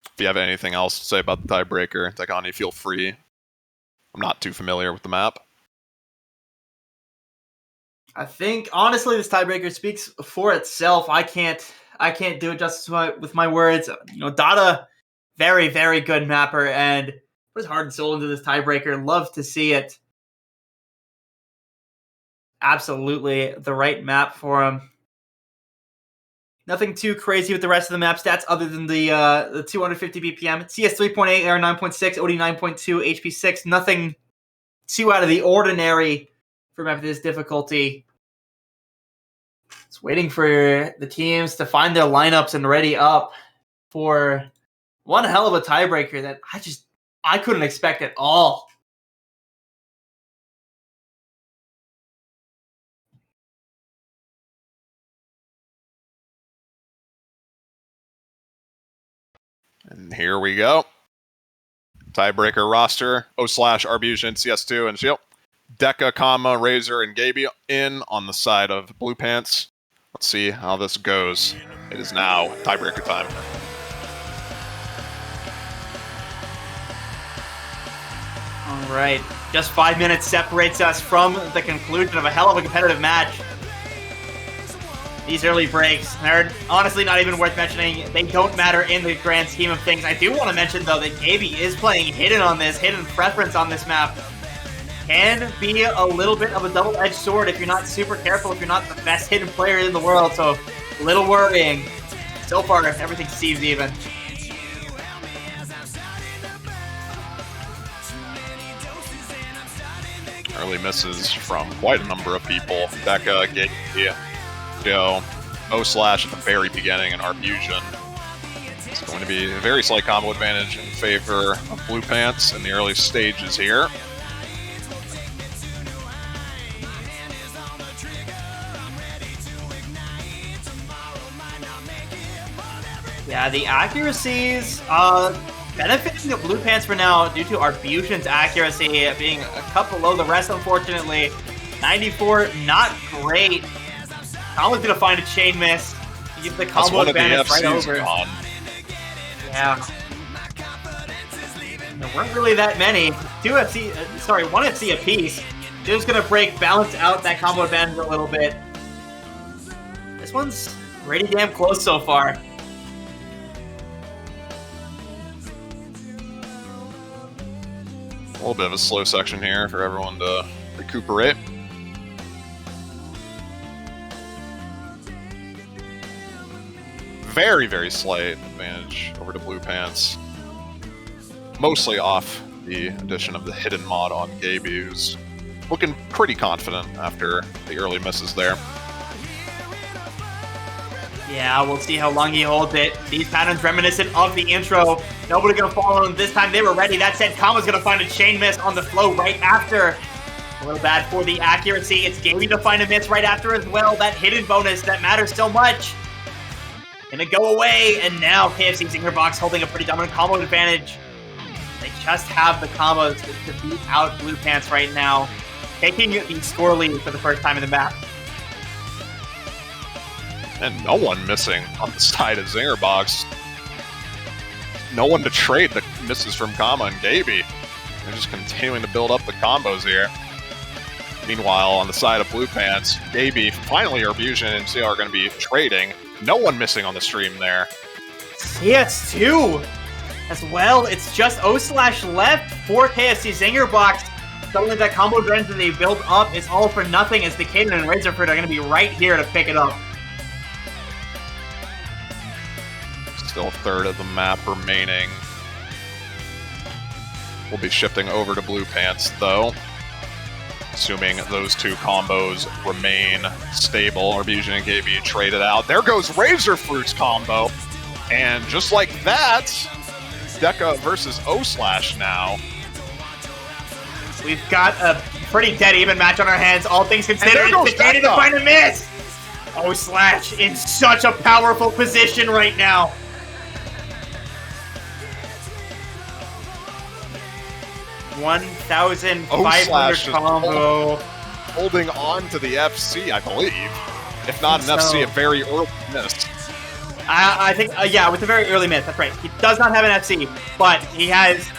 If you have anything else to say about the tiebreaker, Taikani, feel free. I'm not too familiar with the map. I think, honestly, this tiebreaker speaks for itself. I can't do it justice with my words. Dada, very, very good mapper, and put his heart and soul into this tiebreaker. Love to see it. Absolutely the right map for him. Nothing too crazy with the rest of the map stats other than the 250 BPM. CS 3.8, AR 9.6, OD 9.2, HP 6. Nothing too out of the ordinary for map of this difficulty. It's waiting for the teams to find their lineups and ready up for one hell of a tiebreaker that I couldn't expect at all. And here we go. Tiebreaker roster. O/Arbusion, CS2, and Shield. Deca, Kama, Razor, and Gaby in on the side of Blue Pants. Let's see how this goes. It is now tiebreaker time. Right. Just 5 minutes separates us from the conclusion of a hell of a competitive match. These early breaks, they're honestly not even worth mentioning. They don't matter in the grand scheme of things. I do want to mention, though, that Gaby is playing hidden on this, hidden preference on this map. Can be a little bit of a double-edged sword if you're not super careful, if you're not the best hidden player in the world, so a little worrying. So far, everything seems even. Early misses from quite a number of people. Becca, Gaby, Joe, O/Slash at the very beginning, and Arbusion. It's going to be a very slight combo advantage in favor of Blue Pants in the early stages here. Yeah, the accuracies benefiting the Blue Pants for now due to Arbusion's accuracy being a cup below the rest, unfortunately. 94, not great. Colin's gonna find a chain miss. Give the combo advantage right over. Gone. Yeah. There weren't really that many. One FC apiece. Just gonna balance out that combo advantage a little bit. This one's pretty damn close so far. A little bit of a slow section here for everyone to recuperate. Very, very slight advantage over to Blue Pants. Mostly off the addition of the hidden mod on Gaby, who's looking pretty confident after the early misses there. Yeah, we'll see how long he holds it. These patterns reminiscent of the intro. Nobody gonna fall on him this time. They were ready. That said, Kama's gonna find a chain miss on the flow right after. A little bad for the accuracy. It's Gaby to find a miss right after as well. That hidden bonus that matters so much. Gonna go away, and now KFC ZINGER Box holding a pretty dominant combo advantage. They just have the combos to beat out Blue Pants right now, taking the score lead for the first time in the map. And no one missing on the side of ZINGER Box. No one to trade the misses from Kama and Gaby. They're just continuing to build up the combos here. Meanwhile, on the side of Blue Pants, Gaby, finally Arbusion and CL are going to be trading. No one missing on the stream there. CS2 as well. It's just O/Slash left for KFC ZINGER Box. Suddenly that combo advantage that they built up is all for nothing, as the Kaden and Razorfruit are going to be right here to pick it up. Still a third of the map remaining. We'll be shifting over to Blue Pants, though. Assuming those two combos remain stable. Arbusion and Gaby traded out. There goes Razorfruit's combo. And just like that, Deca versus O/Slash now. We've got a pretty dead even match on our hands, all things considered. It's Deca to find a miss! O/Slash in such a powerful position right now. $1,500 combo. Holding on to the FC, I believe. If not an FC, a very early miss. I think, yeah, with a very early miss, that's right. He does not have an FC, but he has,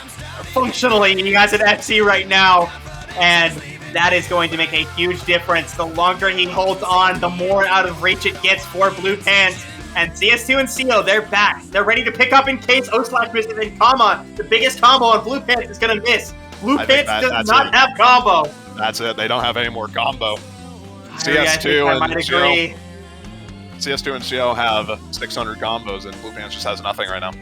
functionally, he has an FC right now, and that is going to make a huge difference. The longer he holds on, the more out of reach it gets for Blue Pants. And CS2 and CO, they're back. They're ready to pick up in case O/Slash misses, and Kama, the biggest combo on Blue Pants, is going to miss. Blue Pants does not have combo. That's it. They don't have any more combo. CS2 and CO have 600 combos, and Blue Pants just has nothing right now.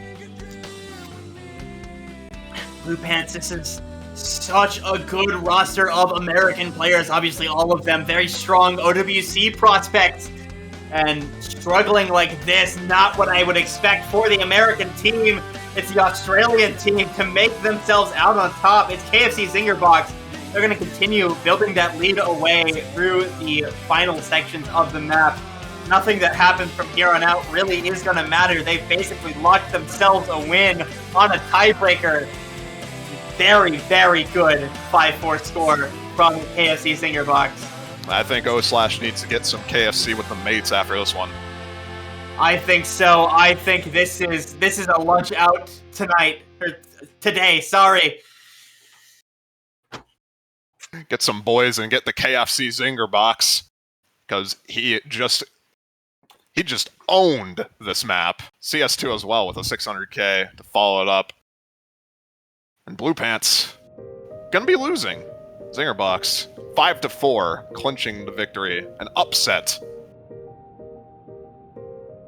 Blue Pants, this is such a good roster of American players. Obviously, all of them very strong OWC prospects. And struggling like this, not what I would expect for the American team. It's the Australian team to make themselves out on top. It's KFC ZINGER Box. They're going to continue building that lead away through the final sections of the map. Nothing that happens from here on out really is going to matter. They've basically locked themselves a win on a tiebreaker. Very, very good 5-4 score from KFC ZINGER Box. I think O/Slash needs to get some KFC with the mates after this one. I think so. I think this is a lunch out tonight, or today, sorry. get some boys and get the KFC Zinger box. Because he just owned this map. CS2 as well with a 600k to follow it up. And Blue Pants gonna be losing. Zinger box 5-4, clinching the victory. An upset